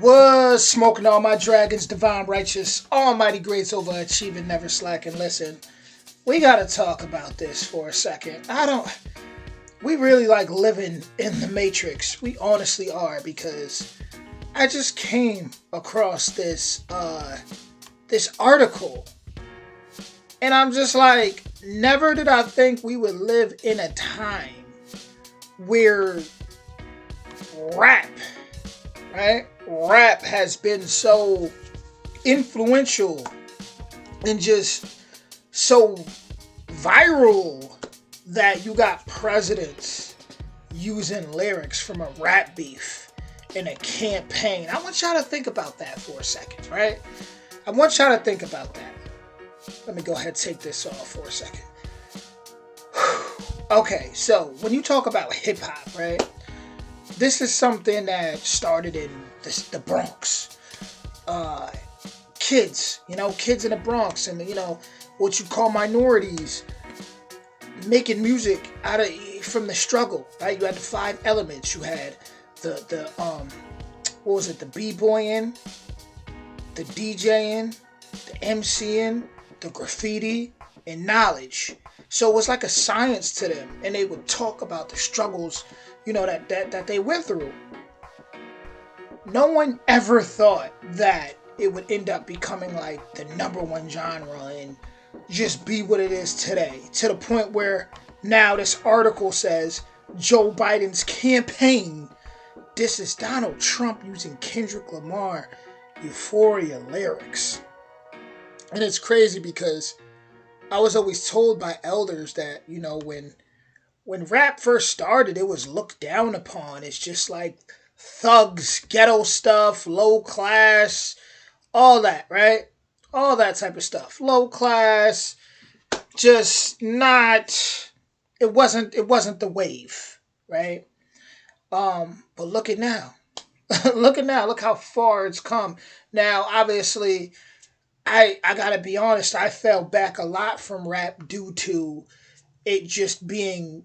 Was smoking all my dragons, divine righteous, almighty grace overachieving, never slacking. Listen, we gotta talk about this for a second. We really like living in the Matrix. We honestly are because I just came across this article and I'm just like, never did I think we would live in a time where rap, right? Rap has been so influential and just so viral that you got presidents using lyrics from a rap beef in a campaign. I want y'all to think about that for a second, right? I want y'all to think about that. Let me go ahead and take this off for a second. Okay, so when you talk about hip hop, right? This is something that started in the Bronx. Kids in the Bronx and, what you call minorities making music from the struggle, right? You had the five elements. You had the b-boying, the DJing, the MCing, the graffiti, and knowledge. So it was like a science to them, and they would talk about the struggles, that they went through. No one ever thought that it would end up becoming like the number one genre and just be what it is today. To the point where now this article says Joe Biden's campaign disses Donald Trump using Kendrick Lamar Euphoria lyrics. And it's crazy because I was always told by elders that, when rap first started, it was looked down upon. It's just like thugs, ghetto stuff, low class, all that, right? All that type of stuff. Low class, just not, it wasn't the wave, right? But look at now. Look how far it's come. Now, obviously, I gotta be honest, I fell back a lot from rap due to it just being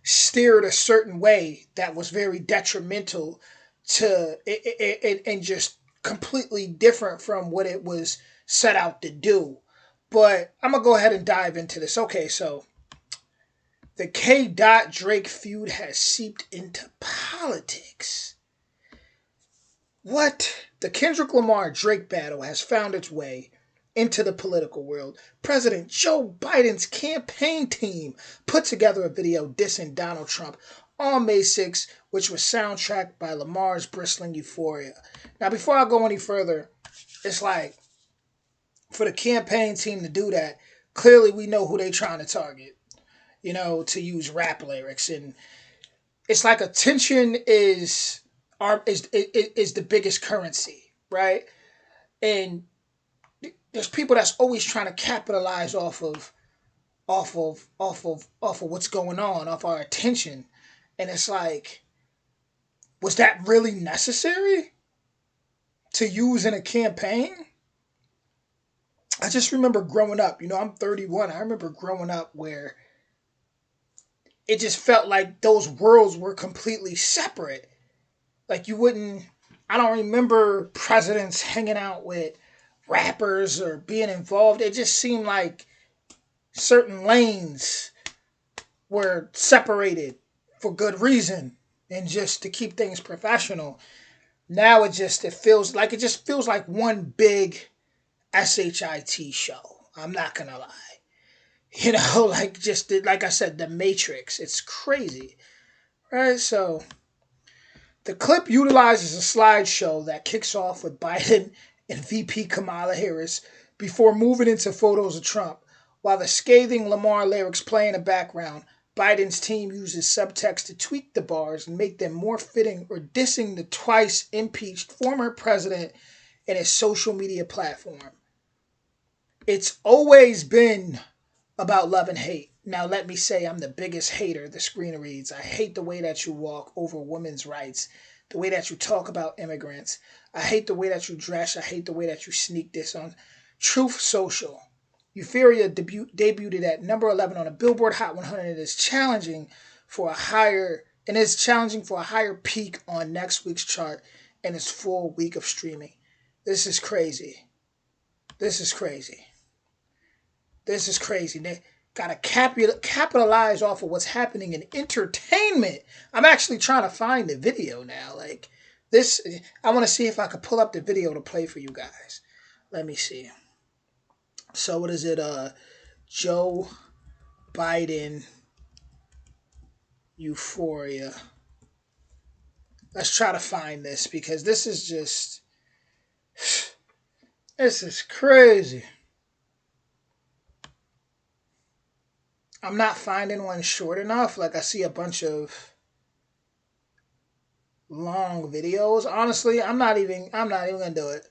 steered a certain way that was very detrimental to it and just completely different from what it was set out to do. But I'm gonna go ahead and dive into this. Okay, so the K. Drake feud has seeped into politics. What? The Kendrick Lamar Drake battle has found its way into the political world. President Joe Biden's campaign team put together a video dissing Donald Trump on May 6th, which was soundtracked by Lamar's bristling Euphoria. Now, before I go any further, it's like, for the campaign team to do that, clearly we know who they're trying to target, to use rap lyrics. And it's like attention is the biggest currency, right? And there's people that's always trying to capitalize off of what's going on, off our attention. And it's like, was that really necessary to use in a campaign? I just remember growing up, I'm 31. I remember growing up where it just felt like those worlds were completely separate. Like I don't remember presidents hanging out with rappers or being involved. It just seemed like certain lanes were separated for good reason and just to keep things professional. Now it just feels like one big SHIT show. I'm not gonna lie. Like I said, the Matrix. It's crazy. Right? So the clip utilizes a slideshow that kicks off with Biden and VP Kamala Harris before moving into photos of Trump. While the scathing Lamar lyrics play in the background, Biden's team uses subtext to tweak the bars and make them more fitting or dissing the twice impeached former president in his social media platform. It's always been about love and hate. Now let me say I'm the biggest hater, the screen reads. I hate the way that you walk over women's rights, the way that you talk about immigrants. I hate the way that you dress. I hate the way that you sneak this on Truth Social. Euphoria debuted at number 11 on the Billboard Hot 100 and is challenging for a higher peak on next week's chart in its full week of streaming. This is crazy. This is crazy. This is crazy. They gotta capitalize off of what's happening in entertainment. I'm actually trying to find the video now. Like this, I want to see if I could pull up the video to play for you guys. Let me see. So what is it? Joe Biden Euphoria. Let's try to find this because this is just this is crazy. I'm not finding one short enough. Like I see a bunch of long videos. Honestly, I'm not even gonna do it.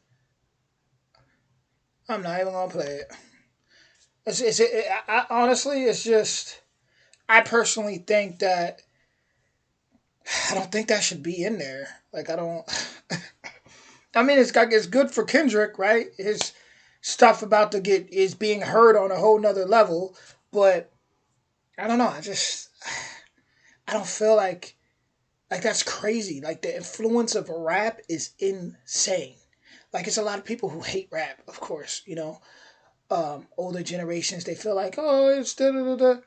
I'm not even gonna play it. Honestly, it's just I personally think that I don't think that should be in there. Like I don't. I mean, it's good for Kendrick, right? His stuff about to get is being heard on a whole nother level, but I don't know. I don't feel like that's crazy. Like the influence of rap is insane. Like it's a lot of people who hate rap, of course. Older generations they feel like it's da da da da,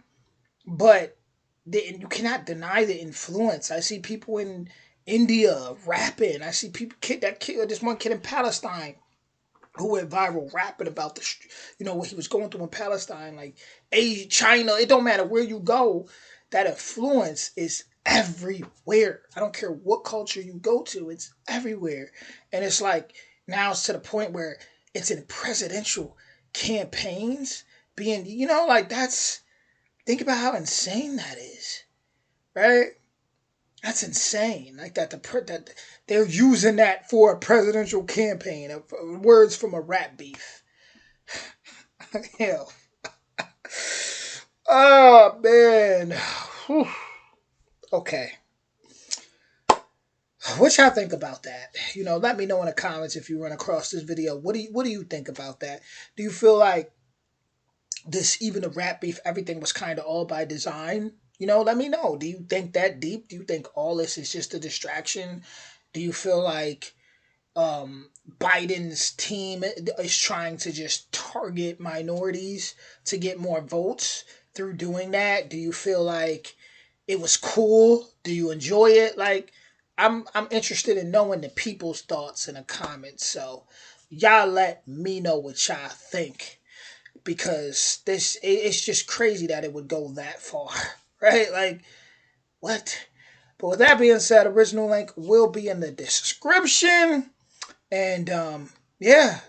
but you cannot deny the influence. I see people in India rapping. I see this one kid in Palestine who went viral rapping about what he was going through in Palestine, like Asia, China. It don't matter where you go, that influence is everywhere. I don't care what culture you go to, it's everywhere. And it's like now it's to the point where it's in presidential campaigns being, like that's think about how insane that is, right? That's insane. Like that they're using that for a presidential campaign. Words from a rap beef. Hell. Oh man. Whew. Okay. What y'all think about that? Let me know in the comments if you run across this video. What do you think about that? Do you feel like this even the rap beef, everything was kind of all by design? Let me know. Do you think that deep? Do you think all this is just a distraction? Do you feel like Biden's team is trying to just target minorities to get more votes through doing that? Do you feel like it was cool? Do you enjoy it? Like, I'm interested in knowing the people's thoughts in the comments. So, y'all let me know what y'all think because it's just crazy that it would go that far, right? Like, what? But with that being said, original link will be in the description. And yeah,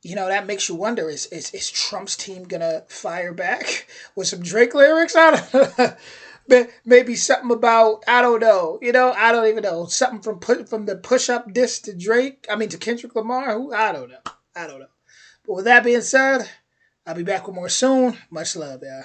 that makes you wonder: is Trump's team gonna fire back with some Drake lyrics? I don't know. Maybe something about I don't know. I don't even know something from the push up diss to Drake. I mean to Kendrick Lamar. Who I don't know. I don't know. But with that being said, I'll be back with more soon. Much love, y'all.